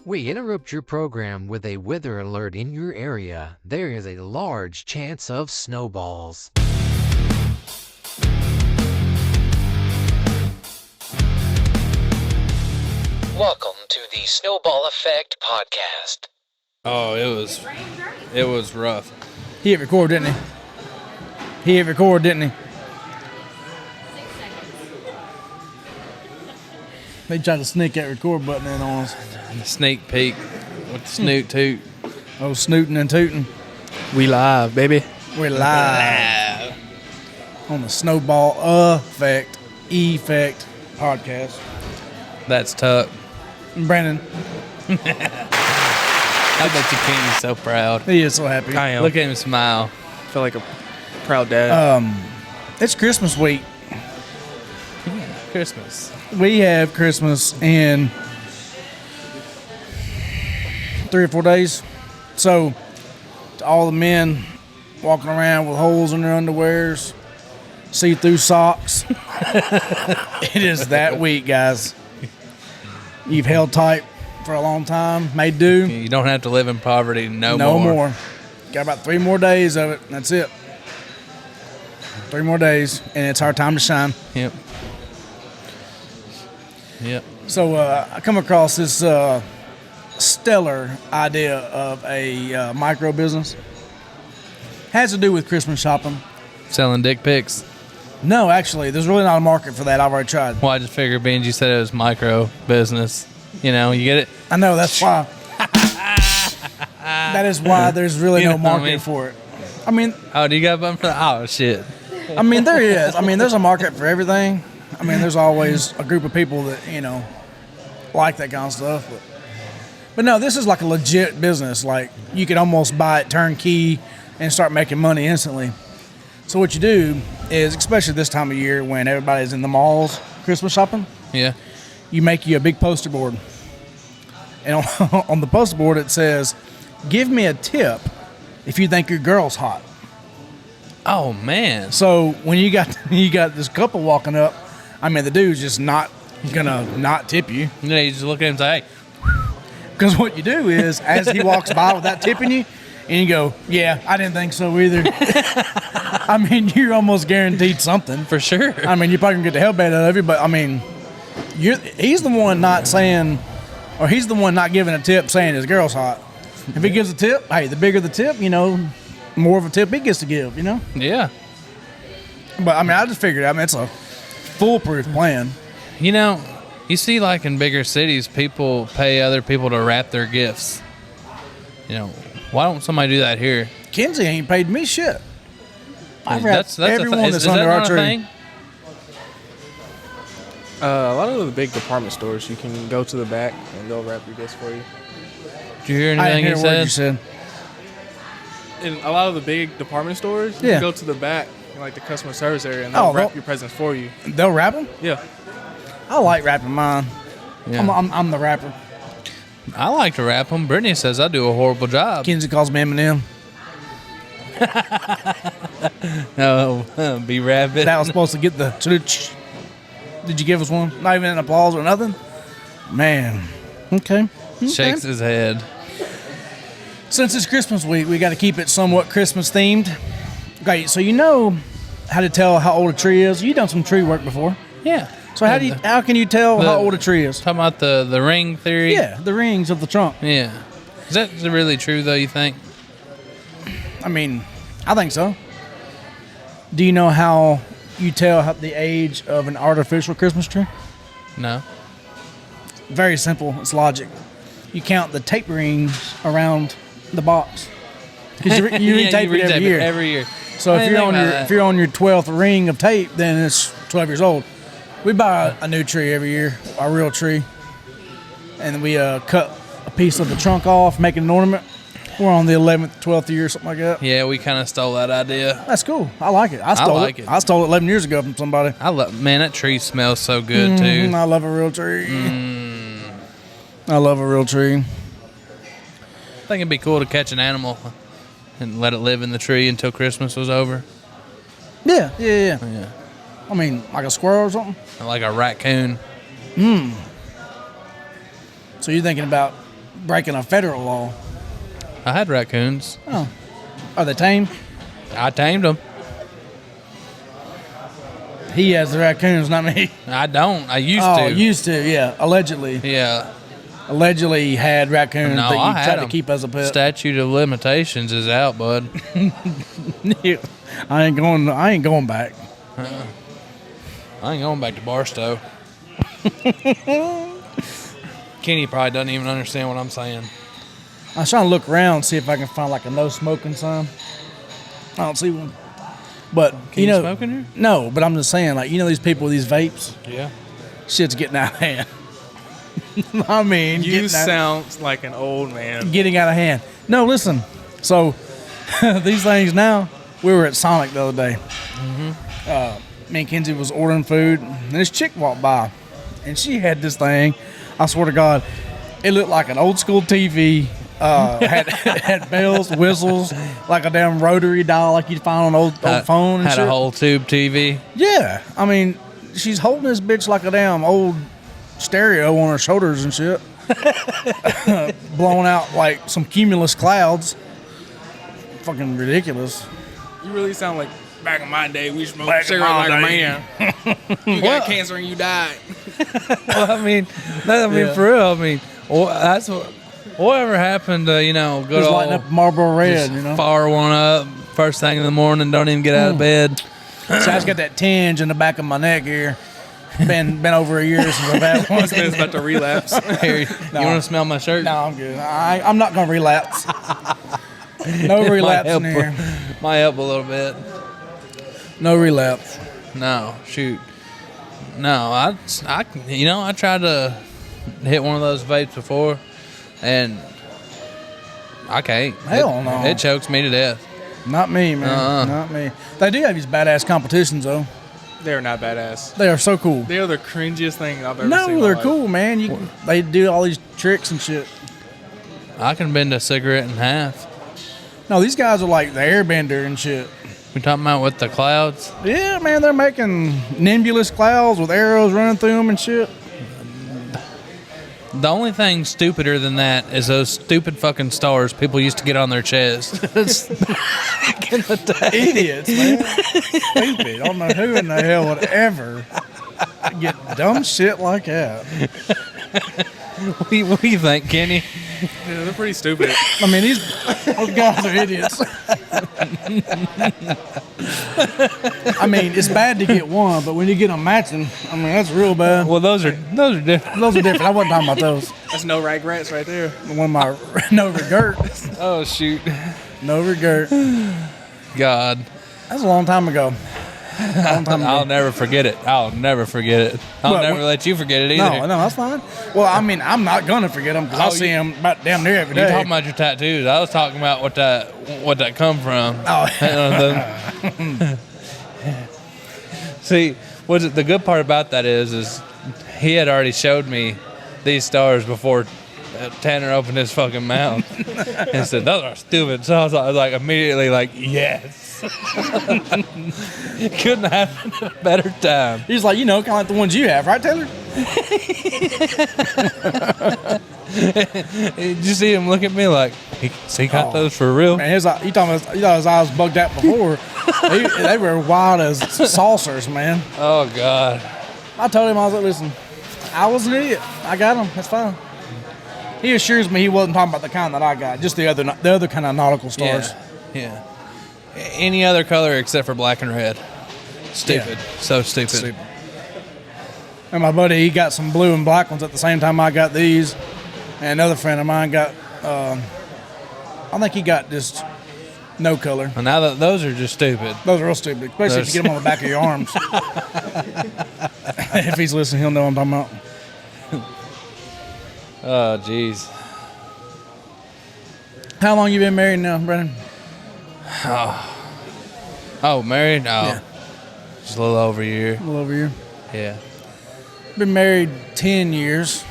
We interrupt your program with a weather alert in your area. There is a large chance of snowballs. Welcome to the Snowball Effect podcast. Oh, it was rough. He hit record, didn't he? He hit record, didn't he? 6 seconds. They tried to sneak that record button in on us. The sneak peek with the snoot toot. Oh, snooting and tooting. We live, baby. We're live on the Snowball Effect podcast. That's Tuck. Brandon, I bet you Kenny's so proud. he is so happy. I am. Look at him smile. I feel like a proud dad. It's Christmas week. Yeah, Christmas. We have Christmas in 3 or 4 days. So, to all the men walking around with holes in their underwears, see-through socks, it is that week, guys. You've held tight for a long time, made do. You don't have to live in poverty no No more. more. Got about 3 more days of it, and that's it. 3 more days, and it's our time to shine. Yep. Yep. So I come across this stellar idea of a micro business. Has to do with Christmas shopping. Selling dick pics. No, actually, there's really not a market for that. I've already tried. Well, I just figured being you said it was micro business. You know, you get it? I know, that's why. That is why there's really You no know what I market mean? for it. I mean, Oh, do you got a button for that? Oh, shit. there is. I mean, there's a market for everything. I mean, there's always a group of people that, like that kind of stuff. But no, this is like a legit business. Like, you can almost buy it turnkey and start making money instantly. So what you do is, especially this time of year when everybody's in the malls Christmas shopping, Yeah. you make you a big poster board. And on the poster board it says, "Give me a tip if you think your girl's hot." Oh, man. So when you got this couple walking up, I mean, the dude's just not gonna not tip you. You know, you just look at him and say, hey, Because what you do is, as he walks by without tipping you, and you go, "Yeah, I didn't think so either." I mean, you're almost guaranteed something. for sure. I mean, you're probably gonna get the hell bait out of you, but I mean, he's the one not saying, or he's the one not giving a tip saying his girl's hot. If he gives a tip, hey, the bigger the tip, more of a tip he gets to give, Yeah. But I mean, I just figured, it's a foolproof plan. You know, you see, like in bigger cities, people pay other people to wrap their gifts. Why don't somebody do that here? Kenzie ain't paid me shit. I've wrapped That's everyone is that's that under not our a tree. thing? A lot of the big department stores, you can go to the back and they'll wrap your gifts for you. Did you hear I anything didn't he hear a word said? you said. In a lot of the big department stores, you Yeah. can go to the back, like the customer service area, and Oh, they'll wrap they'll- your presents for you. They'll wrap them? Yeah. I like wrapping mine. Yeah. I'm the rapper. I like to wrap them. Brittany says I do a horrible job. Kenzie calls me Eminem. No, be rabbit. That was supposed to get the. Did you give us one? Not even an applause or nothing? Man. Okay. Shakes his head. Since it's Christmas week, we got to keep it somewhat Christmas themed. Okay, so you know how to tell how old a tree is. You've done some tree work before. Yeah. So how can you tell how old a tree is? Talking about the ring theory? Yeah, the rings of the trunk. Yeah. Is that really true, though, you think? I mean, I think so. Do you know how you tell the age of an artificial Christmas tree? No. Very simple. It's logic. You count the tape rings around the box. Because you Yeah, retape it every year. Every year. So I if didn't think about that. if you're on your 12th ring of tape, then it's 12 years old. We buy a new tree every year, a real tree, and we cut a piece of the trunk off, make it an ornament. We're on the 11th, 12th year, something like that. Yeah, we kind of stole that idea. That's cool. I like it. I stole like it. I stole it 11 years ago from somebody. Man, that tree smells so good, too. I love a real tree. I love a real tree. I think it'd be cool to catch an animal and let it live in the tree until Christmas was over. Yeah. Yeah. I mean, like a squirrel or something. Like a raccoon. So you're thinking about breaking a federal law. I had raccoons. Oh, are they tame? I tamed them. He has the raccoons, not me. I don't. I used Oh, to. used to, yeah. Allegedly. Yeah. Allegedly he had raccoons No, that you I had tried to them. keep as a pet. Statute of limitations is out, bud. I ain't going back. I ain't going back to Barstow. Kenny probably doesn't even understand what I'm saying. I was trying to look around, see if I can find like a no smoking sign. I don't see one. But Can you smoke in here? No, but I'm just saying, like, these people with these vapes, Yeah. shit's getting out of hand. I mean, You sound like an old man. getting out of hand. No, listen. So these things now, we were at Sonic the other day. Me and Kenzie was ordering food, and this chick walked by, and she had this thing. I swear to God, it looked like an old school TV. Had bells, whistles, like a damn rotary dial, like you'd find on an old phone. And Had shit. a whole tube TV. Yeah, I mean, she's holding this bitch like a damn old stereo on her shoulders and shit, blowing out like some cumulus clouds. Fucking ridiculous. You really sound like back in my day. We smoked Back in cigarette my like a day. man. You got cancer and you died. Well, I mean, Yeah. for real. I mean, that's whatever happened to good Just old lighting up Marlboro Red, just fire one up first thing in the morning. Don't even get out of bed. So I just got that tinge in the back of my neck here. Been over a year since I've had one. This man's about to relapse. Here, you want to smell my shirt? No, I'm good. I'm not gonna relapse. No relapse in here. Might help a little bit. No relapse. No, shoot. No, I tried to hit one of those vapes before, and I can't. Hell no. It chokes me to death. Not me, man. Not me. They do have these badass competitions though. They're not badass. They are so cool. They're the cringiest thing I've ever seen. No, in my they're life. cool, man. They do all these tricks and shit. I can bend a cigarette in half. No, these guys are like the airbender and shit. We talking about with the clouds? Yeah, man, they're making nebulous clouds with arrows running through them and shit. The only thing stupider than that is those stupid fucking stars people used to get on their chest. Idiots, man. Stupid. I don't know who in the hell would ever get dumb shit like that. What do you think, Kenny? Yeah, they're pretty stupid. I mean, those guys are idiots. I mean, it's bad to get one, but when you get them matching, I mean, that's real bad. Well, those are different. Those are different. I wasn't talking about those. That's no regrets right there. One of my no regret. Oh shoot! No regret. God, That's a long time ago. I'll never forget it. I'll never forget it. I'll What, never what- let you forget it either. No, that's fine. Well, I mean, I'm not gonna forget them because I Oh, see them about damn near every day. You're talking about your tattoos. I was talking about what that come from. Oh, See, the good part about that is he had already showed me these stars before Tanner opened his fucking mouth and said those are stupid. So I was like immediately like yes. Couldn't happen at a better time. he's like, kind of like the ones you have, right, Taylor? Did you see him look at me like he got those for real? Man, you thought his eyes bugged out before. They were wild as saucers, man. Oh God. I told him, I was like, listen, I was an idiot. I got them. That's fine. He assures me he wasn't talking about the kind that I got, just the other kind of nautical stars. Yeah. Any other color except for black and red. Stupid. Yeah. So stupid. And my buddy, he got some blue and black ones at the same time I got these. And another friend of mine got, I think he got just no color. Well, now those are just stupid. Those are real stupid, especially if you get them on the back of your arms. If he's listening, he'll know what I'm talking about. Oh, jeez. How long you been married now, Brennan? Oh, married? Oh, Yeah. just a little over a year. A little over a year. Yeah. Been married 10 years,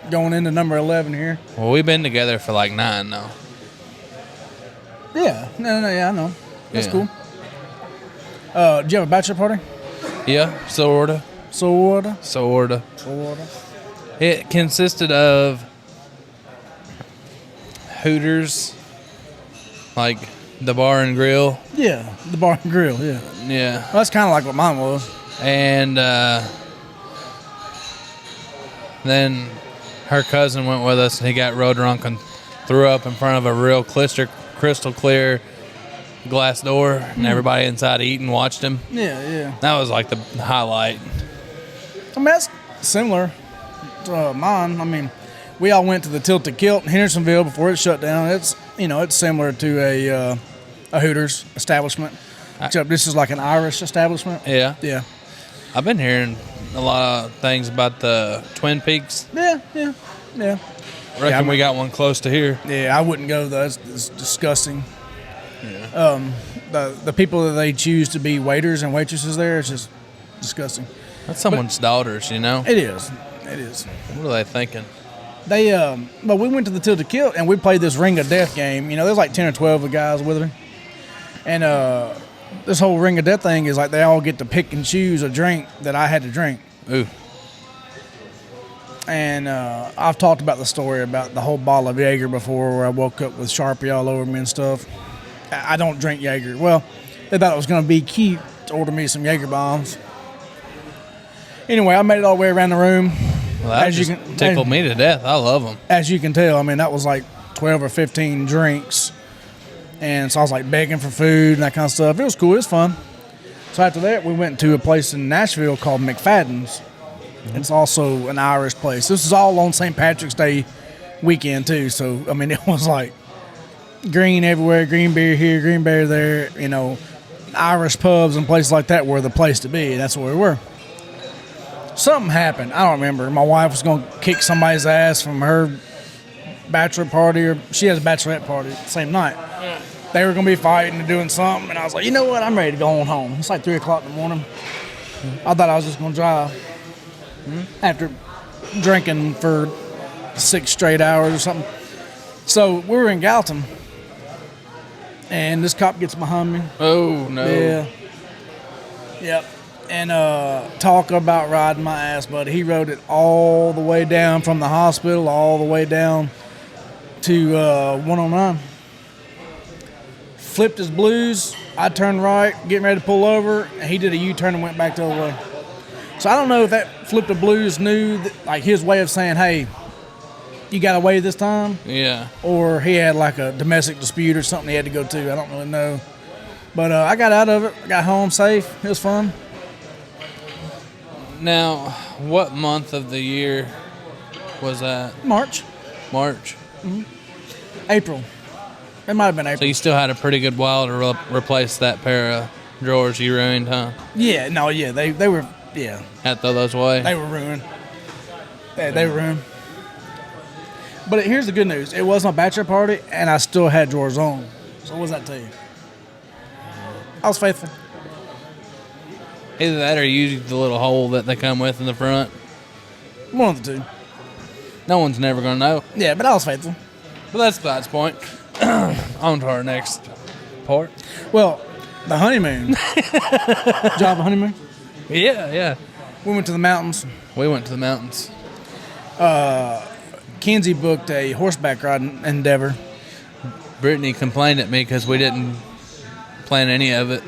going into number 11 here. Well, we've been together for like 9 now. Yeah, yeah, I know. That's Yeah. cool. Did you have a bachelor party? Yeah, sorta. Sorta. Sorta. Sorta. It consisted of Hooters, like the bar and grill. Yeah, the bar and grill. Yeah, Yeah. well, that's kind of like what mine was. And then her cousin went with us, and he got real drunk and threw up in front of a real crystal clear glass door, and everybody inside eating watched him. Yeah. That was like the highlight. I mean, that's similar to mine. I mean, we all went to the Tilted Kilt in Hendersonville before it shut down. It's it's similar to a Hooters establishment, except this is like an Irish establishment. Yeah. Yeah. I've been hearing a lot of things about the Twin Peaks. Yeah. Reckon we got one close to here. Yeah, I wouldn't go though. It's disgusting. Yeah. The people that they choose to be waiters and waitresses there, it's just disgusting. That's someone's daughters, you know? It is. What are they thinking? But we went to the Tilted Kilt and we played this Ring of Death game. You know, there's like 10 or 12 of the guys with me. And this whole Ring of Death thing is like they all get to pick and choose a drink that I had to drink. Ooh. And I've talked about the story about the whole bottle of Jaeger before, where I woke up with Sharpie all over me and stuff. I don't drink Jaeger. Well, they thought it was going to be cute to order me some Jaeger bombs. Anyway, I made it all the way around the room. Well, that just tickled me to death. I love them. As you can tell, I mean, that was like 12 or 15 drinks. And so I was like begging for food and that kind of stuff. It was cool. It was fun. So after that, we went to a place in Nashville called McFadden's. It's also an Irish place. This is all on St. Patrick's Day weekend, too. So, I mean, it was like green everywhere, green beer here, green beer there. You know, Irish pubs and places like that were the place to be. That's where we were. Something happened. I don't remember. My wife was going to kick somebody's ass from her bachelor party, or she has a bachelorette party the same night. Yeah. They were going to be fighting and doing something, and I was like, you know what? I'm ready to go on home. It's like 3 o'clock in the morning. I thought I was just going to drive after drinking for 6 straight hours or something. So we were in Gallatin, and this cop gets behind me. Oh, no. Yeah. Yep. And talk about riding my ass, buddy. He rode it all the way down from the hospital, all the way down to 109. Flipped his blues. I turned right, getting ready to pull over, and he did a U-turn and went back the other way. So I don't know if that flipped the blues knew, that, like his way of saying, hey, you got away this time? Yeah. Or he had like a domestic dispute or something he had to go to. I don't really know. But I got out of it. I got home safe. It was fun. Now, what month of the year was that? March. Mm-hmm. April. It might have been April. So you still had a pretty good while to replace that pair of drawers you ruined, huh? Yeah, no, yeah. They were, yeah. Had to throw those away? They were ruined. Yeah, they were ruined. But here's the good news. It was my bachelor party, and I still had drawers on. So what does that tell you? I was faithful. Either that or you use the little hole that they come with in the front. One of the two. No one's never going to know. Yeah, but I was faithful. But that's Clyde's point. On to our next part. Well, the honeymoon. Did you have a honeymoon? Yeah. We went to the mountains. We went to the mountains. Kenzie booked a horseback riding endeavor. Brittany complained at me because we didn't plan any of it.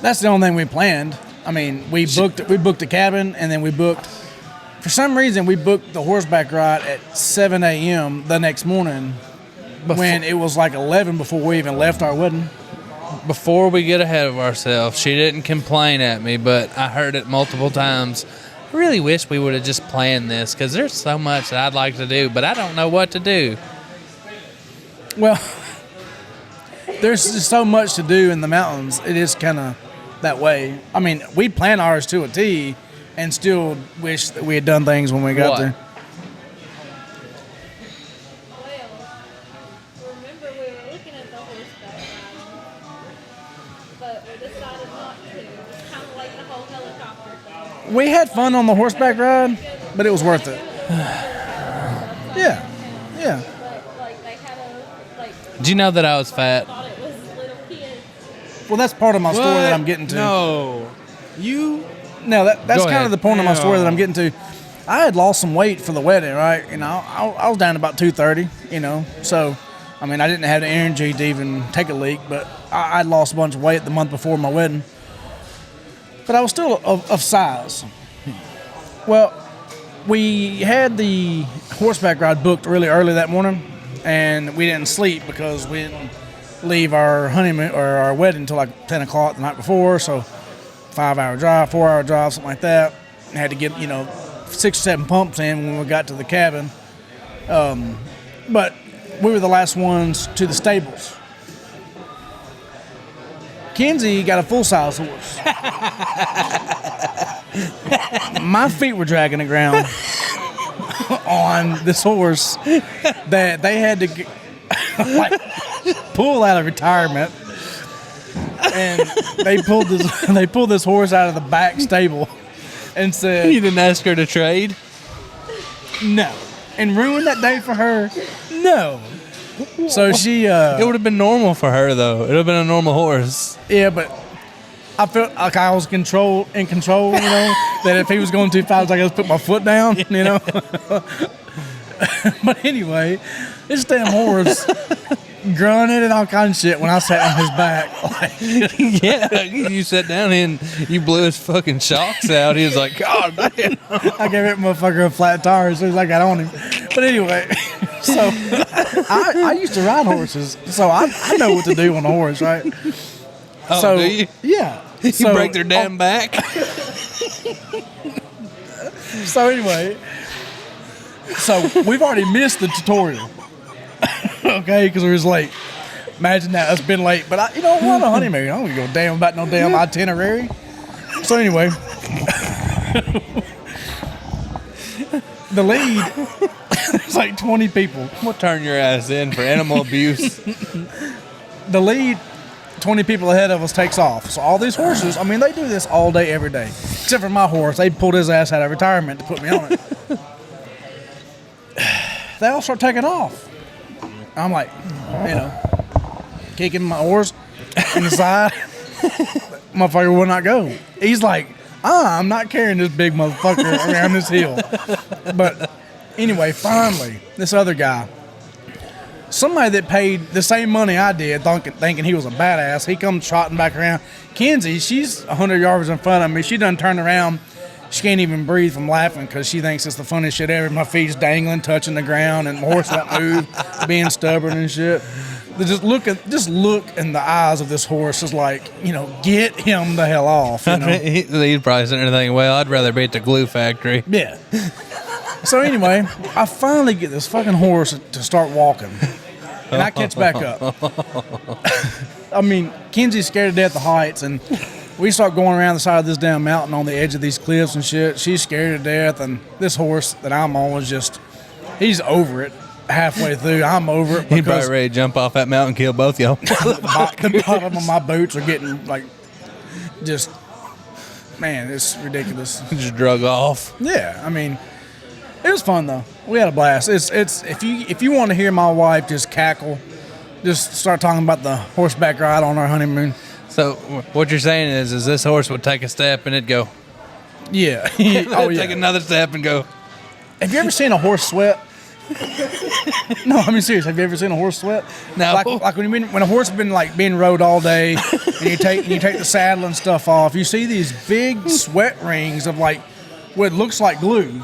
That's the only thing we planned. I mean, we booked a cabin, and then we booked. For some reason, we booked the horseback ride at 7 a.m. the next morning, when it was like 11 before we even left our wedding. Before we get ahead of ourselves, she didn't complain at me, but I heard it multiple times. I really wish we would have just planned this because there's so much that I'd like to do, but I don't know what to do. Well, there's just so much to do in the mountains. It is kind of that way. I mean, we plan ours to a T and still wish that we had done things when we got there. Remember we were looking at the horseback riding, but we decided not to. It's kind of like the whole helicopter thing. We had fun on the horseback ride, but it was worth it. Yeah. But like they had Did you know that I was fat? thought it was little kids. Well, that's part of my story that I'm getting to. No. You? No, that's Go kind ahead. of the point of my story that I'm getting to. I had lost some weight for the wedding, right? You know, I was down to about 230, you know. So, I mean, I didn't have the energy to even take a leak, but I'd lost a bunch of weight the month before my wedding. But I was still of size. Well, we had the horseback ride booked really early that morning, and we didn't sleep because we didn't leave our honeymoon or our wedding until like 10 o'clock the night before. So 5-hour drive, 4-hour drive, something like that. I had to get, 6 or 7 pumps in when we got to the cabin. But we were the last ones to the stables. Kenzie got a full-size horse. My feet were dragging the ground on this horse that they had to pull out of retirement, and they pulled this horse out of the back stable and said, You didn't ask her to trade? no, and ruined that day for her. No. So she It would have been normal for her, though. It would have been a normal horse. yeah, but I felt like I was in control, that if he was going too fast, I could put my foot down, But anyway, this damn horse grunted and all kinds of shit when I sat on his back. Yeah, you sat down and you blew his fucking shocks out. He was like, God damn. I gave that motherfucker a flat tire as soon as I got on him. But anyway, so I used to ride horses, so I know what to do on a horse, right? Oh, So do you? yeah, You break their damn back? So anyway, so we've already missed the tutorial, okay? Because we was late. Imagine that, us been late. But we're on a honeymoon. I don't give a damn about no damn itinerary. So anyway, the lead, it's like 20 people. We'll turn your ass in for animal abuse. The lead, 20 people ahead of us takes off. So all these horses, I mean, they do this all day, every day. Except for my horse. They pulled his ass out of retirement to put me on it. They all start taking off. I'm like, kicking my horse in the side. Motherfucker will not go. He's like, I'm not carrying this big motherfucker around this hill. But anyway, finally, this other guy, somebody that paid the same money I did, thinking he was a badass, he comes trotting back around. Kenzie, she's 100 yards in front of me. She done turned around. She can't even breathe from laughing because she thinks it's the funniest shit ever. My feet's dangling, touching the ground, and my horse won't move, being stubborn and shit. Just look in the eyes of this horse is like, get him the hell off. He'd probably sitting there thinking, well, I'd rather be at the glue factory. Yeah. So anyway, I finally get this fucking horse to start walking, and I catch back up. I mean, Kenzie's scared to death of heights, and we start going around the side of this damn mountain on the edge of these cliffs and shit. She's scared to death, and this horse that I'm on was he's over it halfway through. I'm over it. He'd probably ready to jump off that mountain and kill both y'all. The bottom of my boots are getting man, it's ridiculous. Just drug off. Yeah, I mean, it was fun though. We had a blast. It's if you want to hear my wife just cackle, just start talking about the horseback ride on our honeymoon. So what you're saying is this horse would take a step and it'd go. Yeah. Oh yeah. Take another step and go. Have you ever seen a horse sweat? No, I mean serious. Have you ever seen a horse sweat? No. Like when a horse has been being rode all day, and you take the saddle and stuff off, you see these big sweat rings of what looks like glue.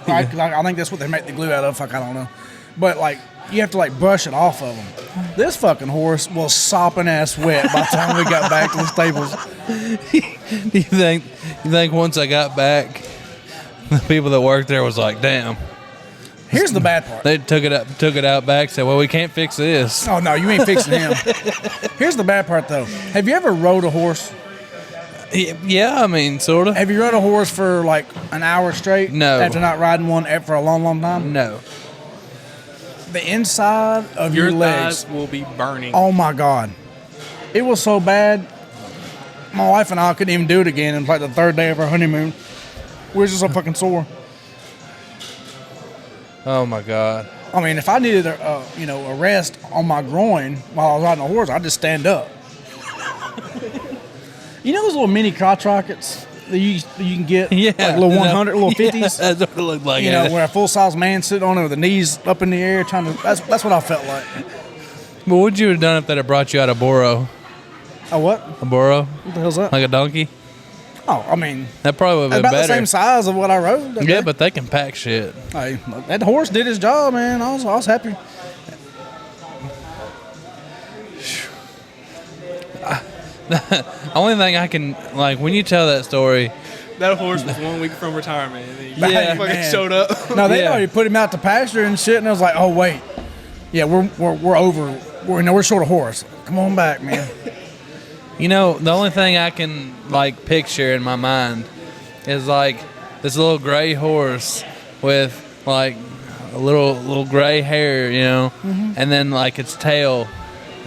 Right? 'Cause I think that's what they make the glue out of. I don't know, but you have to brush it off of them. This fucking horse was sopping ass wet by the time we got back to the stables. Do you think once I got back, the people that worked there was like, damn. Here's the bad part. They took it out back, said, well, we can't fix this. Oh no, you ain't fixing him. Here's the bad part though. Have you ever rode a horse? Yeah, I mean, sort of. Have you rode a horse for an hour straight? No. After not riding one for a long, long time? No. The inside of your legs thighs will be burning. Oh my God. It was so bad. My wife and I couldn't even do it again. It was like the third day of our honeymoon. We were just so fucking sore. Oh my God. I mean, if I needed a rest on my groin while I was riding a horse, I'd just stand up. You know those little mini crotch rockets that you can get, Yeah, like little 100, little 50s. Yeah, that's what it looked like. You know, where a full size man sitting on it with the knees up in the air trying to. That's what I felt like. But what would you have done if that had brought you out a burro? A what? A burro? What the hell's that? Like a donkey? Oh, I mean, That probably would have about been the better. same size of what I rode. that Yeah, day. but they can pack shit. Hey, that horse did his job, man. I was happy. Only thing I can, like, when you tell that story, That horse was 1 week from retirement. And then Yeah, he fucking man. showed up. No, they Yeah. already put him out to pasture and shit, and I was like, oh wait, yeah, we're over. We're short a horse. Come on back, man. you know, the only thing I can, like, picture in my mind is, like, this little gray horse with, like, a little gray hair, you know, and then, like, its tail,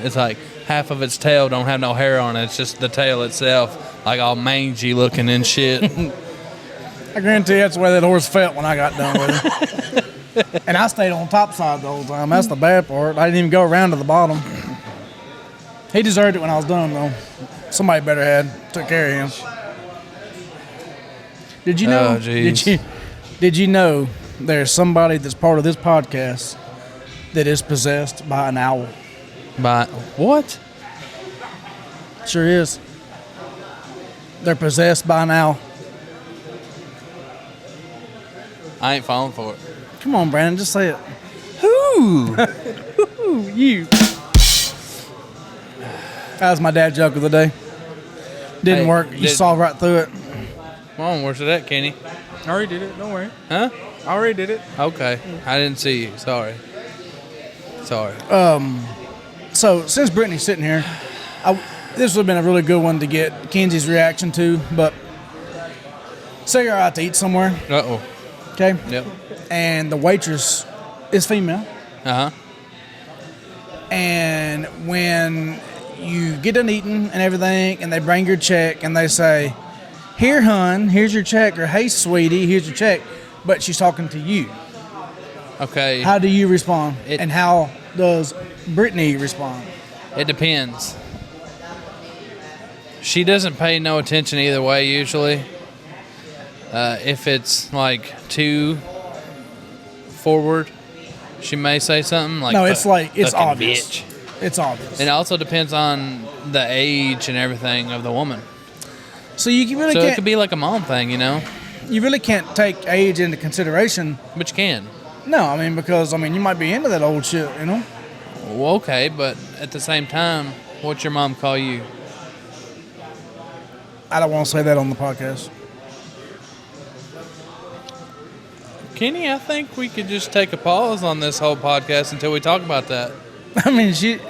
it's like half of its tail don't have no hair on it. It's just the tail itself, like, all mangy looking and shit. I guarantee that's the way that horse felt when I got done with him. And I stayed on top side the whole time. That's the bad part. I didn't even go around to the bottom. He deserved it when I was done, though. Somebody better had took care of him. Did you know? Oh, jeez. Did you know there's somebody that's part of this podcast that is possessed by an owl? But what? Sure is. They're possessed by an owl. I ain't falling for it. Come on, Brandon, just say it. Who? Ooh, you. That was my dad joke of the day. Didn't Hey, work. You saw right through it. Come on, where's it at, Kenny? I already did it. Don't worry. Huh? I already did it. Okay. I didn't see you. Sorry. Sorry. So since Brittany's sitting here, this would have been a really good one to get Kenzie's reaction to. But say you're out to eat somewhere, Uh-oh. okay, Yep. and the waitress is female, Uh-huh. and when you get done eating and everything, and they bring your check and they say, "Here, hun, here's your check," or "Hey, sweetie, here's your check," but she's talking to you. Okay. How do you respond? It- And how does Brittany respond? It depends. She doesn't pay no attention either way usually. If it's like too forward, she may say something like, No, it's like it's "Fucking obvious. bitch." It's obvious. It also depends on the age and everything of the woman. So you really So it can't. could be like a mom thing, you know, You really can't take age into consideration. but you can. No, I mean because you might be into that old shit, you know. Well, okay, but at the same time, what's your mom call you? I don't want to say that on the podcast. Kenny, I think we could just take a pause on this whole podcast until we talk about that. I mean, I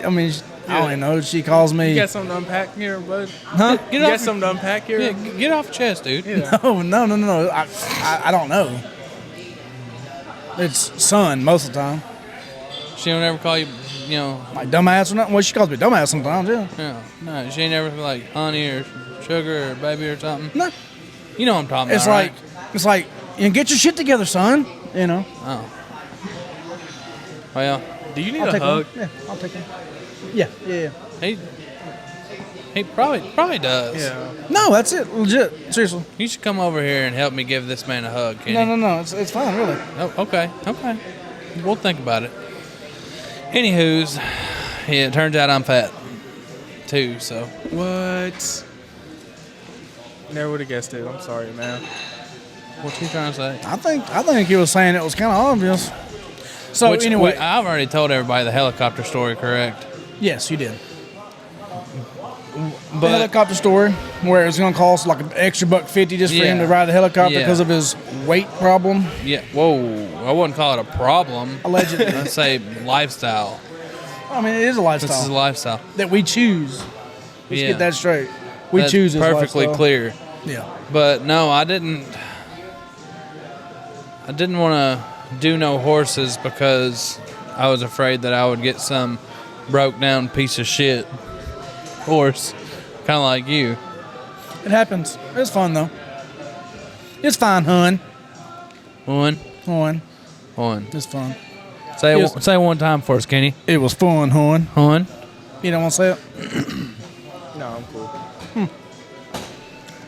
don't even know. She calls me. You got something to unpack here, bud? Huh? Get You off got something to unpack here? Yeah, get off your chest, dude. Yeah. Oh no. I don't know. It's son most of the time. She don't ever call you, you know, Like dumbass or nothing. Well, she calls me dumbass sometimes. Yeah. no, she ain't never like honey or sugar or baby or something. No. You know what I'm talking It's about, like right? it's like get your shit together, son. You know. Oh. Well, Do you need I'll a take hug? one. Yeah, I'll take one. Yeah. he probably does. Yeah. No, that's it. Legit. Seriously. You should come over here and help me give this man a hug, Kenny. No. It's fine, really. Oh, okay. We'll think about it. Anywho's, yeah, it turns out I'm fat too. So What? Never would have guessed it. I'm sorry, man. what you trying to say? I think he was saying it was kind of obvious. So anyway, I've already told everybody the helicopter story, correct? yes, you did. The But helicopter story where it was going to cost like an extra $1.50 just for him Yeah. to ride the helicopter Yeah. because of his weight problem. yeah, whoa, I wouldn't call it a problem. Allegedly. I'd say lifestyle. I mean, it is a This is lifestyle a lifestyle. that we choose. Let's Yeah. get that straight. We That's choose this perfectly lifestyle. clear. Yeah. But no, I didn't want to do no horses because I was afraid that I would get some broke down piece of shit horse, kind of like you. It happens. It's fun though. It's fine, hun. One. It's fun. Say Yes. say one time for us, Kenny. It was fun, hun. One. You don't want to say it? No, I'm cool.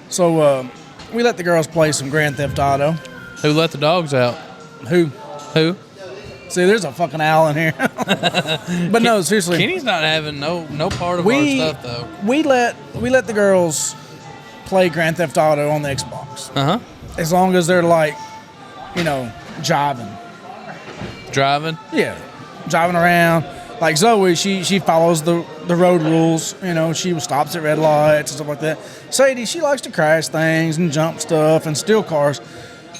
So, we let the girls play some Grand Theft Auto. Who let the dogs out? Who? Who? See, there's a fucking owl in here. But no, seriously. Kenny's not having no part of our stuff though. We let the girls play Grand Theft Auto on the Xbox. Uh huh. As long as they're like, jiving. Driving. Yeah, driving around. Like Zoe, she follows the road rules. She stops at red lights and stuff like that. Sadie, she likes to crash things and jump stuff and steal cars.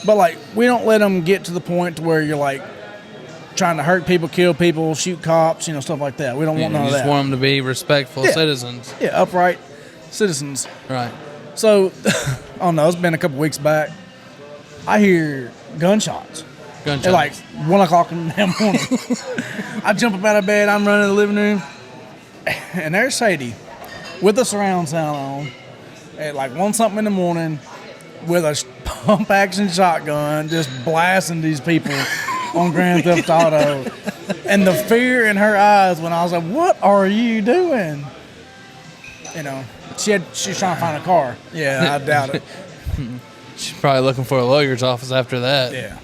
But like, we don't let them get to the point to where you're like trying to hurt people, kill people, shoot cops, stuff like that. We don't want none of that. You just want them to be respectful citizens. Yeah, upright citizens. Right. So, I don't know. It's been a couple weeks back. I hear gunshots. They're like 1 o'clock in the morning. I jump up out of bed. I'm running to the living room. And there's Sadie with the surround sound on at like 1 something in the morning with a pump action shotgun just blasting these people on Grand Theft Auto. And the fear in her eyes when I was like, what are you doing? She's trying to find a car. Yeah, I doubt it. She's probably looking for a lawyer's office after that. Yeah.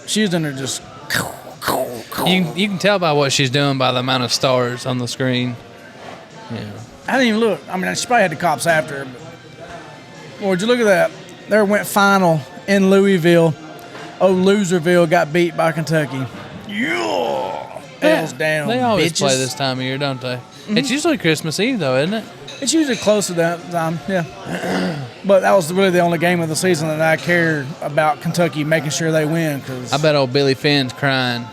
She's in there just. You can tell by what she's doing by the amount of stars on the screen. Yeah. I didn't even look. I mean, she probably had the cops after her. But, well, would you look at that? There went final in Louisville. Oh, Loserville got beat by Kentucky. Yeah. L's down. They always bitches. play this time of year, don't they? Mm-hmm. It's usually Christmas Eve, though, isn't it? It's usually close to that time, yeah. But that was really the only game of the season that I care about Kentucky making sure they win. Cause I bet old Billy Finn's crying.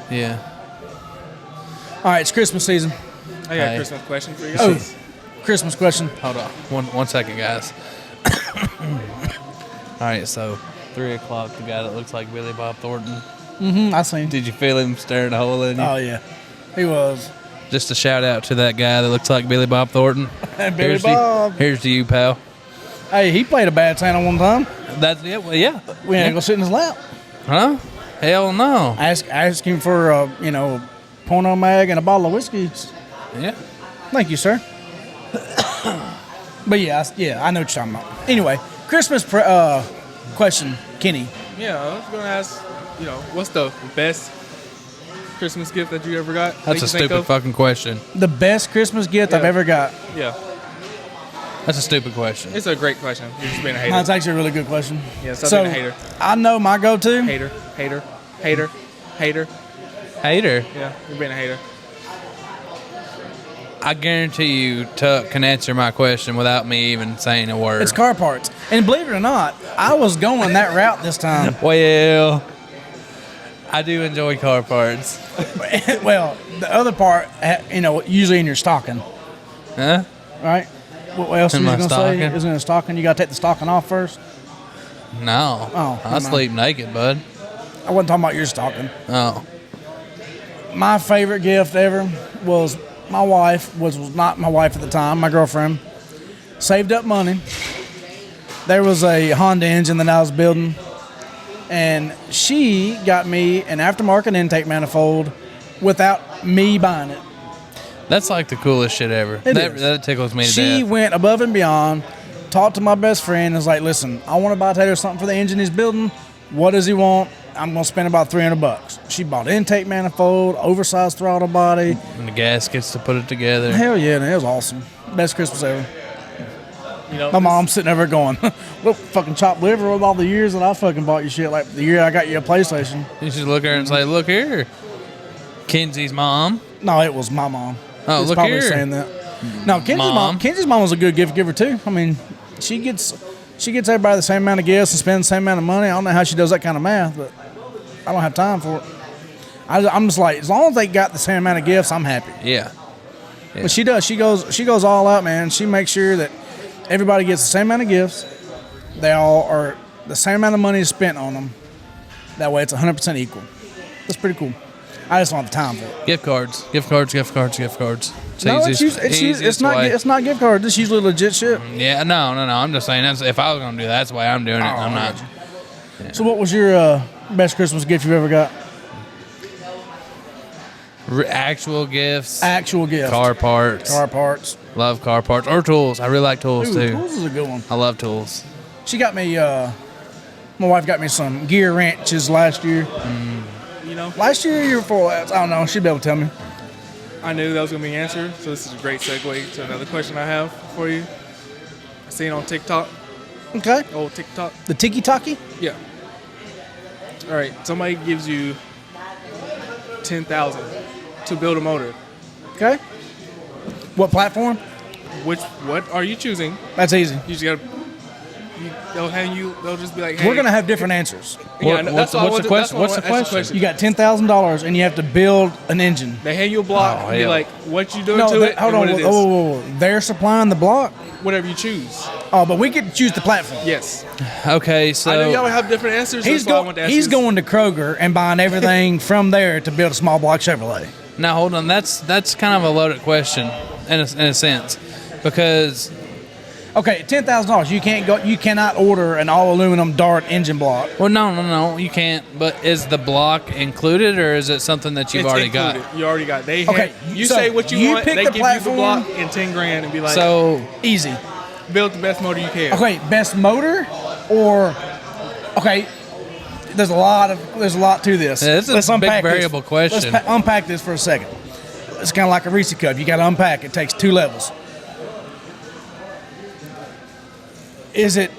Yeah. All right, it's Christmas season. I got a Christmas question for you. Oh, Christmas question. Hold on. One second, guys. All right, so 3 o'clock, the guy that looks like Billy Bob Thornton. Mm-hmm, I seen. Did you feel him staring a hole in you? Oh, yeah. He was. Just a shout out to that guy that looks like Billy Bob Thornton. Billy Bob. Here's to you, pal. Hey, he played a bad Santa one time. That's it. Well, yeah. We had to go sit in his lap. Huh? Hell no. Ask him for a porno mag and a bottle of whiskey. Yeah. Thank you, sir. But yeah, I know what you're talking about. Anyway, Christmas question, Kenny. Yeah, I was going to ask, what's the best Christmas gift that you ever got? That's a stupid fucking question. The best Christmas gift I've ever got. Yeah. That's a stupid question. It's a great question. You're just being a hater. That's actually a really good question. Yeah, stop being a hater. I know my go-to. Hater. Yeah, you're being a hater. I guarantee you Tuck can answer my question without me even saying a word. It's car parts. And believe it or not, I was going that route this time. Well, I do enjoy car parts. Well, the other part, usually in your stocking. Huh? Right? What else In was my you going to say? stocking? Is it in a stocking? You got to take the stocking off first? No. Oh, I never sleep naked, bud. I wasn't talking about your stocking. Oh. My favorite gift ever was my wife, was not my wife at the time, my girlfriend, saved up money. There was a Honda engine that I was building, and she got me an aftermarket intake manifold without me buying it. That's like the coolest shit ever. That tickles me to She death. went above and beyond, talked to my best friend, and was like, listen, I want to buy Taylor something for the engine he's building. What does he want? I'm going to spend about $300. She bought intake manifold, oversized throttle body. And the gaskets to put it together. Hell yeah, it was awesome. Best Christmas ever. You know, My mom's sitting over going, look, fucking chopped liver with all the years that I fucking bought you shit. Like the year I got you a PlayStation. You should look at her and say, look here. Kenzie's mom. No, it was my mom. Oh, It's look probably here. saying that. No, Kenzie's mom was a good gift giver too. I mean, she gets everybody the same amount of gifts and spends the same amount of money. I don't know how she does that kind of math, but I don't have time for it. I'm just like, as long as they got the same amount of gifts, I'm happy. Yeah. But she does. She goes all out, man. She makes sure that everybody gets the same amount of gifts. They all are the same amount of money is spent on them. That way, it's 100% equal. That's pretty cool. I just don't have the time for it. Gift cards. It's No, easiest it's not. way. It's not gift cards. It's usually legit shit. Yeah, no. I'm just saying, if I was going to do that, that's the way I'm doing it. I'm not. So, what was your best Christmas gift you've ever got? Actual gifts. Actual gift. Car parts. Car parts. Love car parts. Or tools. I really like tools, Ooh, too. tools is a good one. I love tools. She got me, my wife got me some gear wrenches last year. You know, Last year, year before last. I don't know. She'd be able to tell me. I knew that was going to be the answer, so this is a great segue to another question I have for you. I seen on TikTok, Okay. old TikTok. The Tiki Taki? Yeah. All right, somebody gives you 10,000 to build a motor. Okay. What platform? What are you choosing? That's easy. You just gotta. They'll just be like, hey. We're going to have different ansers. Yeah, that's why I what's the wanted- question? that's why I What's the wanted to ask question? You got $10,000 and you have to build an engine. They hand you a block Oh, and be hell. like, what you doing No, to it hold and on. what it is. Whoa. They're supplying the block? Whatever you choose. Oh, but we get to choose the platform. Yes. Okay, I know y'all so have different answers. He's, That's why I wanted to ask he's this. going to Kroger and buying everything from there to build a small block Chevrolet. now hold on. That's kind of a loaded question in a sense, because Okay, $10,000. You cannot order an all aluminum Dart engine block. well, no, you can't. But is the block included, or is it something that you've It's already included. got? You already got. They Okay, you so say what you you want. pick They the give platform. you the block in 10 grand and be like, So Easy. build the best motor you can. Okay, best motor or okay. There's a lot to this. Yeah, this is Let's a big unpack this. variable question. Let's unpack this for a second. It's kind of like a Reese cup. You got to unpack. It takes two levels. Is it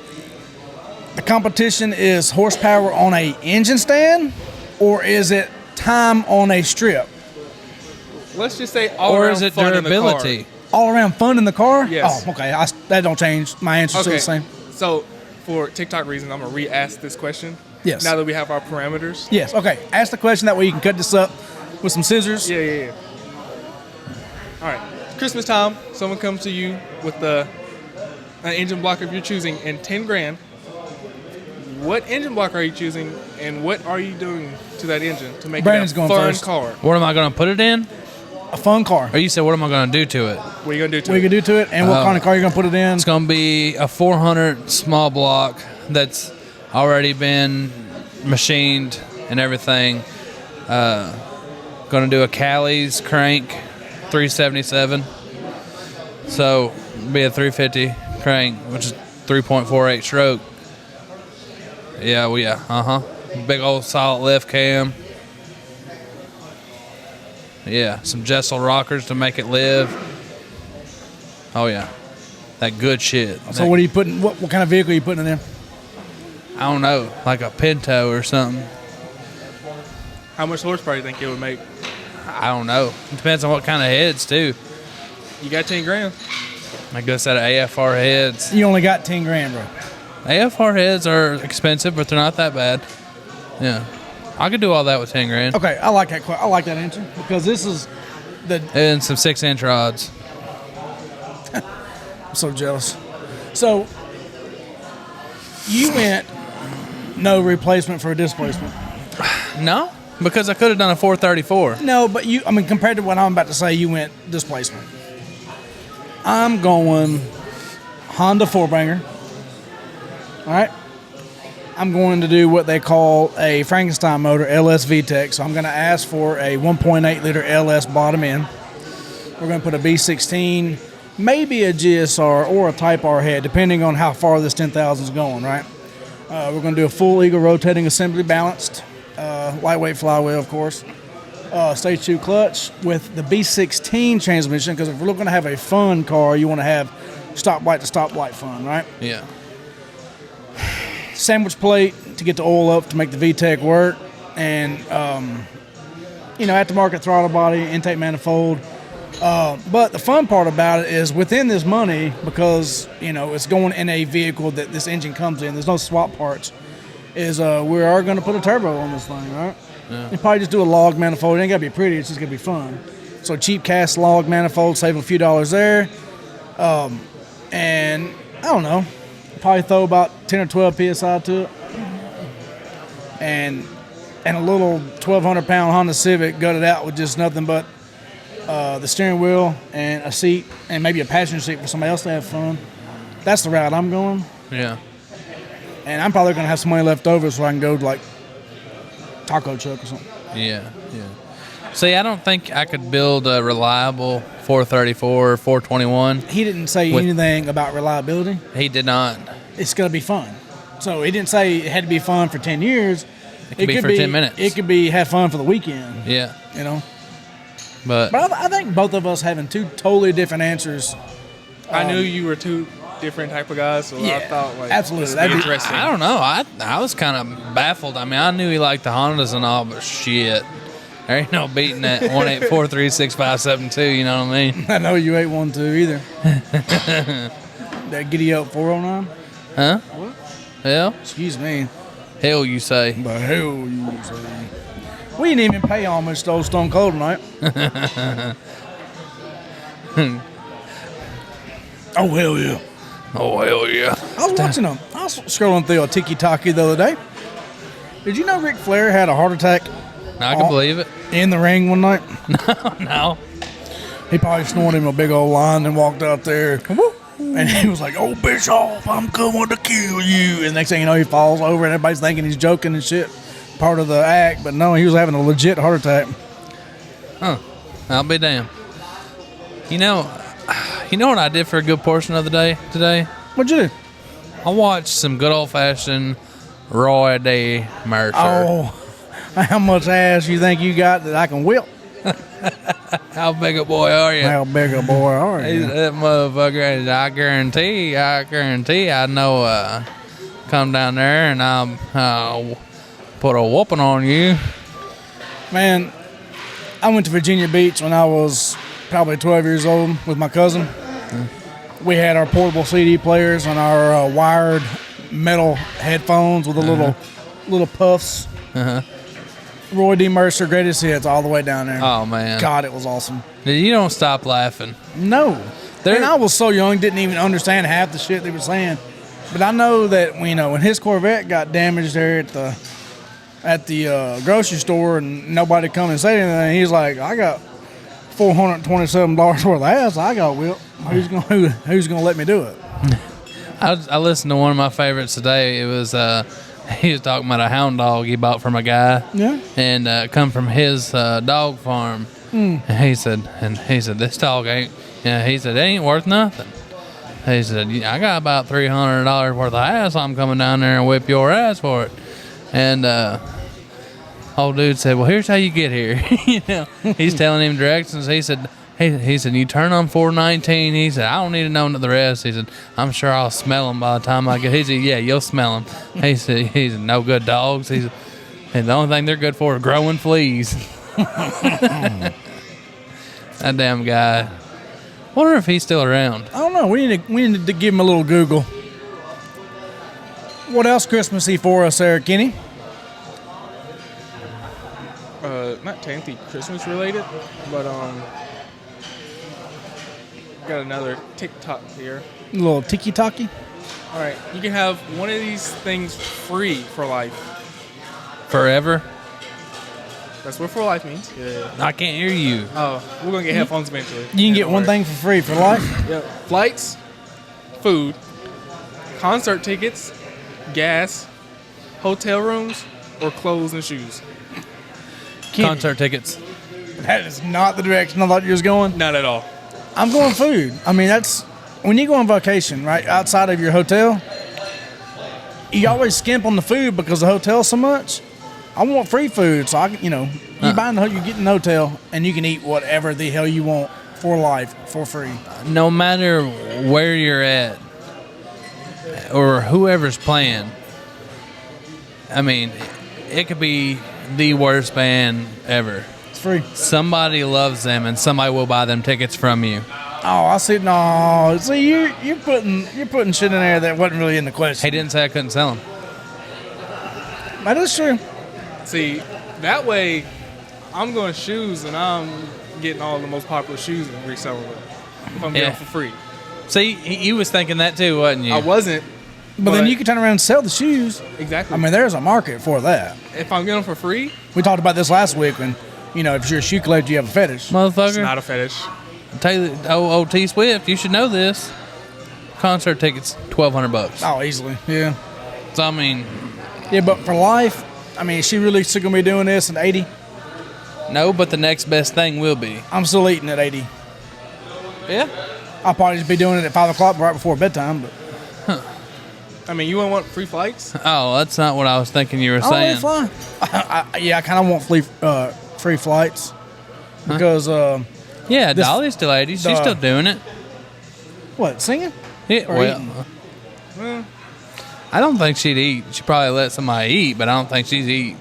the competition is horsepower on a engine stand, or is it time on a strip? Let's just say all or around is it fun in the car. durability? All around fun in the car? Yes. Oh, okay. That don't change. My answer's still Okay. the same. So for TikTok reasons, I'm gonna re-ask this question. Yes. Now that we have our parameters. Yes. Okay. Ask the question. That way you can cut this up with some scissors. Yeah. All right. Christmas time, someone comes to you with an engine block of your choosing and 10 grand. What engine block are you choosing, and what are you doing to that engine to make Brandon's it a going fun first. car? What am I going to put it in? A fun car. Or you said, what am I going to do to it? What are you gonna do to What you it? can do to it, and what kind of car you gonna put it in? It's going to be a 400 small block that's already been machined and everything. Going to do a Callie's crank 377. So it'll be a 350 crank, which is 3.48 stroke. Yeah. Big old solid lift cam. Yeah, some Jessel rockers to make it live. Oh yeah, that good shit. So what are you putting? What kind of vehicle are you putting in there? I don't know, like a Pinto or something. How much horsepower do you think it would make? I don't know. It depends on what kind of heads too. You got 10 grand. I guess that AFR heads. You only got 10 grand, bro. AFR heads are expensive, but they're not that bad. Yeah, I could do all that with 10 grand. Okay, I like that. I like that answer because this is the. And some 6-inch rods. I'm so jealous. So you went no replacement for a displacement. No, because I could have done a 434. No, but compared to what I'm about to say, you went displacement. I'm going Honda four-banger. All right. I'm going to do what they call a Frankenstein motor, LS VTEC. So I'm going to ask for a 1.8 liter LS bottom end. We're going to put a B16, maybe a GSR or a Type R head, depending on how far this 10,000 is going, right? We're going to do a full Eagle rotating assembly balanced, lightweight flywheel, of course. Stage 2 clutch with the B16 transmission, because if we're looking to have a fun car, you want to have stoplight to stoplight fun, right? Yeah. Sandwich plate to get the oil up to make the VTEC work, and aftermarket throttle body, intake manifold. But the fun part about it is within this money, because it's going in a vehicle that this engine comes in. There's no swap parts. Is we are going to put a turbo on this thing, right? Yeah. You probably just do a log manifold. It ain't got to be pretty. It's just going to be fun. So cheap cast log manifold, save a few dollars there. And I don't know, probably throw about 10 or 12 psi to it, and a little 1,200-pound Honda Civic gutted out with just nothing but the steering wheel and a seat and maybe a passenger seat for somebody else to have fun. That's the route I'm going. Yeah. And I'm probably going to have some money left over so I can go to like taco truck or something. Yeah. See, I don't think I could build a reliable 434 or 421. He didn't say With- anything about reliability. He did not. It's going to be fun. So he didn't say it had to be fun for 10 years. It could be for 10 minutes. It could be have fun for the weekend. Yeah, You know. but But I think both of us having two totally different answers. I knew you were two different type of guys, so I thought like absolutely. this would That'd be be- interesting. I don't know. I was kind of baffled. I mean, I knew he liked the Hondas and all, but shit, there ain't no beating that 1-843-6572. You know what I mean? I know you ain't one too either. That giddy up 409. Huh? Hell, Excuse me. hell, you say? The hell you say? We didn't even pay homage to old Stone Cold tonight. Oh hell yeah! Oh hell yeah! I was watching them. I was scrolling through a Tiki Taki the other day. Did you know Ric Flair had a heart attack I can believe it. in the ring one night? No. He probably snorted him a big old line and walked out there. And he was like, "Oh, Bischoff, I'm coming to kill you." And next thing you know, he falls over and everybody's thinking he's joking and shit. Part of the act, but no, he was having a legit heart attack. Huh. I'll be damned. You know what I did for a good portion of the day today? What'd you do? I watched some good old fashioned Roy Day Mercer. Oh, how much ass you think you got that I can whip? How big a boy are you? How big a boy are He's you? that motherfucker. I guarantee I know come down there and I'll put a whooping on you. Man, I went to Virginia Beach when I was probably 12 years old with my cousin. We had our portable CD players and our wired metal headphones with the little puffs. Roy D. Mercer, greatest hits all the way down there. Oh man. God, it was awesome. You don't stop laughing. No. There- And I was so young, didn't even understand half the shit they were saying. But I know that, when his Corvette got damaged there at the grocery store and nobody come and say anything, he's like, I got $427 worth of ass. I got whipped. Who's gonna let me do it? I listened to one of my favorites today. It was he was talking about a hound dog he bought from a guy. Yeah. And come from his dog farm. And he said this dog ain't. Yeah, he said it ain't worth nothing. He said I got about $300 worth of ass. I'm coming down there and whip your ass for it. And old dude said, well, here's how you get here. He's telling him directions. He said you turn on 419. He said I don't need to know the rest. He said I'm sure I'll smell them by the time I get. He said yeah, you'll smell them. He said no good dogs. He said and the only thing they're good for is growing fleas. That damn guy. Wonder if he's still around. I don't know. We need to give him a little Google. What else Christmassy for us there, Kenny? Not technically Christmas related, but got another TikTok here. A little Tiki Taki? All right, you can have one of these things free for life. Forever? That's what for life means. Yeah. I can't hear you. Oh, we're gonna get headphones eventually. You can get one thing for free for life? Yep. Flights, food, concert tickets, gas, hotel rooms, or clothes and shoes. Kenny, Concert tickets. that is not the direction I thought you was going. Not at all. I'm going food. I mean, that's when you go on vacation, right? Outside of your hotel, you always skimp on the food because the hotel's so much. I want free food, so you buy in the you get in the hotel and you can eat whatever the hell you want for life for free. No matter where you're at or whoever's playing, I mean, it could be the worst band ever. It's free. Somebody loves them and somebody will buy them tickets from you. Oh, I see. No, see, you're putting shit in there that wasn't really in the question. He didn't say I couldn't sell them. That is true. See, that way, I'm going shoes and I'm getting all the most popular shoes and reselling them. If I'm getting them for free. See, you was thinking that too, wasn't you? I wasn't. But then you can turn around and sell the shoes. Exactly. I mean, there's a market for that. If I'm getting them for free, We talked about this last week when, if you're a shoe collector, you have a fetish. Motherfucker. it's not a fetish. Taylor, T Swift, you should know this. Concert tickets, $1,200. Oh, easily. Yeah. So I mean, Yeah, but for life, I mean, is she really still going to be doing this at 80? No, but the next best thing will be. I'm still eating at 80. Yeah. I'll probably just be doing it at 5 o'clock right before bedtime. But I mean, you wouldn't want free flights? Oh, that's not what I was thinking you were saying. fine. I kind of want free flights because Yeah, Dolly's still 80. She's still doing it. what, singing? Yeah, Or well, eating? I don't think she'd eat. She'd probably let somebody eat, but I don't think she's eat.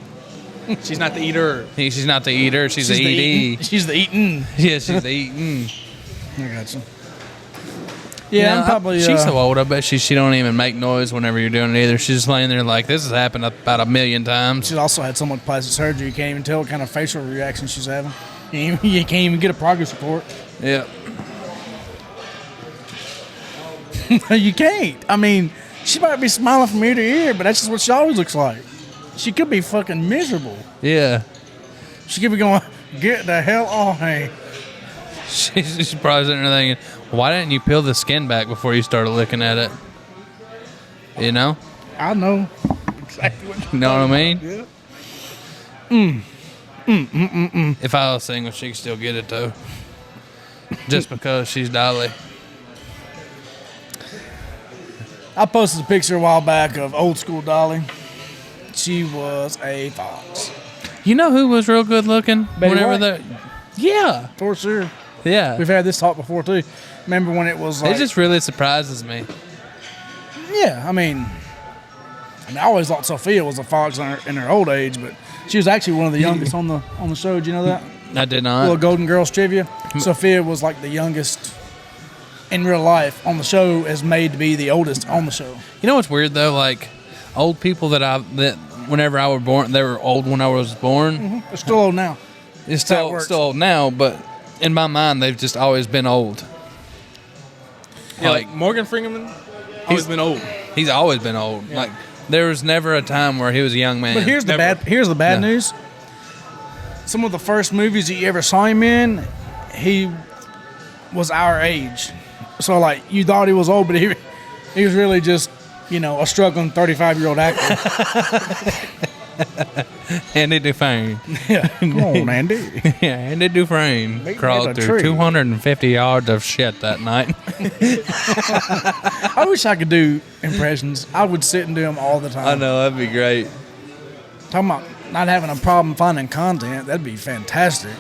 She's not the eater. She's not the eater. She's the ED. She's the eating. Yeah, she's the eating. I got you. Yeah, I'm probably. She's so old. I bet she don't even make noise whenever you're doing it either. She's just laying there like this has happened about 1,000,000 times. She's also had so much plastic surgery. You can't even tell what kind of facial reaction she's having. You can't even get a progress report. Yeah. You can't. I mean, she might be smiling from ear to ear, but that's just what she always looks like. She could be fucking miserable. Yeah. She could be going, get the hell off me. She's probably sitting there thinking, why didn't you peel the skin back before you started looking at it? You know? I know exactly what You know what I mean? Yeah. If I was single, she could still get it though. Just because she's Dolly. I posted a picture a while back of old school Dolly. She was a fox. You know who was real good looking? Betty Whenever White? the Yeah. For sure. Yeah. We've had this talk before too. Remember when it was like, It just really surprises me. yeah, I mean, I always thought Sophia was a fox in her old age, but she was actually one of the youngest on the show. Did you know that? I did Little not. Golden Girls trivia. Sophia was like the youngest in real life on the show, as made to be the oldest on the show. You know what's weird though? Like old people that whenever I was born, they were old when I was born. They're still old now. It's how it works. still old now, but in my mind, they've just always been old. Yeah, like Morgan Freeman, always been old. He's always been old. Like there was never a time where he was a young man. But here's the bad news. Some of the first movies that you ever saw him in, he was our age. So like you thought he was old, but he was really just, a struggling 35-year-old actor. Andy Dufresne. Yeah. Come on, Andy. Yeah, Andy Dufresne Meet me crawled at a through tree. 250 yards of shit that night. I wish I could do impressions. I would sit and do them all the time. I know, that'd be great. Talking about not having a problem finding content, that'd be fantastic.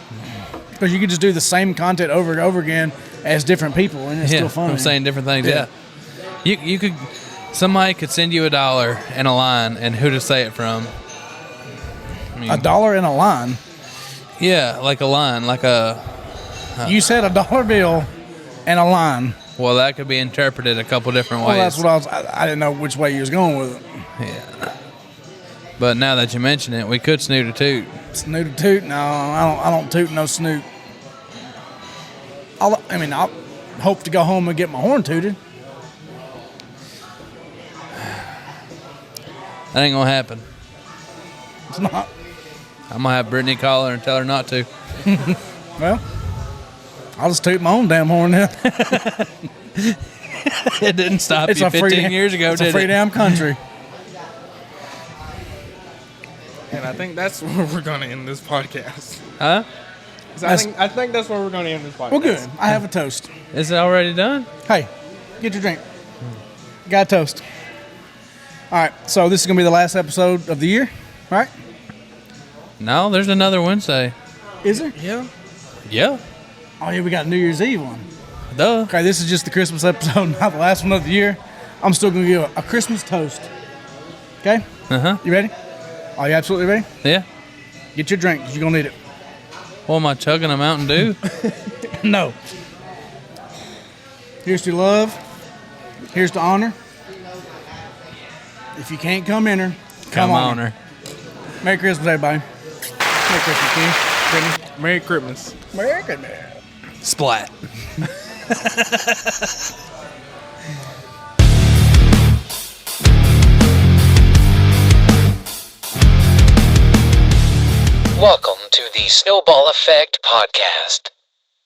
Because you could just do the same content over and over again as different people, and it's still funny. I'm saying different things. Yeah. You could, somebody could send you $1 and a line, and who to say it from. I mean, $1 in a line. yeah, like a line, like a. You said $1 bill and a line. Well, that could be interpreted a couple different ways. Well, that's what I didn't know which way you was going with it. Yeah. But now that you mention it, we could snoot a toot. Snoot a toot? No, I don't toot no snoot. I'll hope to go home and get my horn tooted. That ain't gonna happen. It's not. I'm gonna have Brittany call her and tell her not to. Well, I'll just toot my own damn horn now. It didn't stop you 15 years ago, it's did a free it? damn country. And I think that's where we're going to end this podcast. Huh? So I think that's where we're going to end this podcast. Well, good. I have a toast. Is it already done? Hey, get your drink. Got a toast. All right, so this is going to be the last episode of the year, right? No, there's another Wednesday. Is there? Yeah. Yeah. Oh, yeah, we got a New Year's Eve one. Duh. Okay, this is just the Christmas episode, not the last one of the year. I'm still going to give a Christmas toast. Okay? Uh-huh. You ready? Are you absolutely ready? Yeah. Get your drink, because you're going to need it. Well, am I chugging a Mountain Dew? No. Here's to love. Here's to honor. If you can't come in her, come on her. Merry Christmas, everybody. Merry Christmas, King. Brittany. Merry Christmas. Merry Christmas. Splat. Welcome to the Snowball Effect Podcast.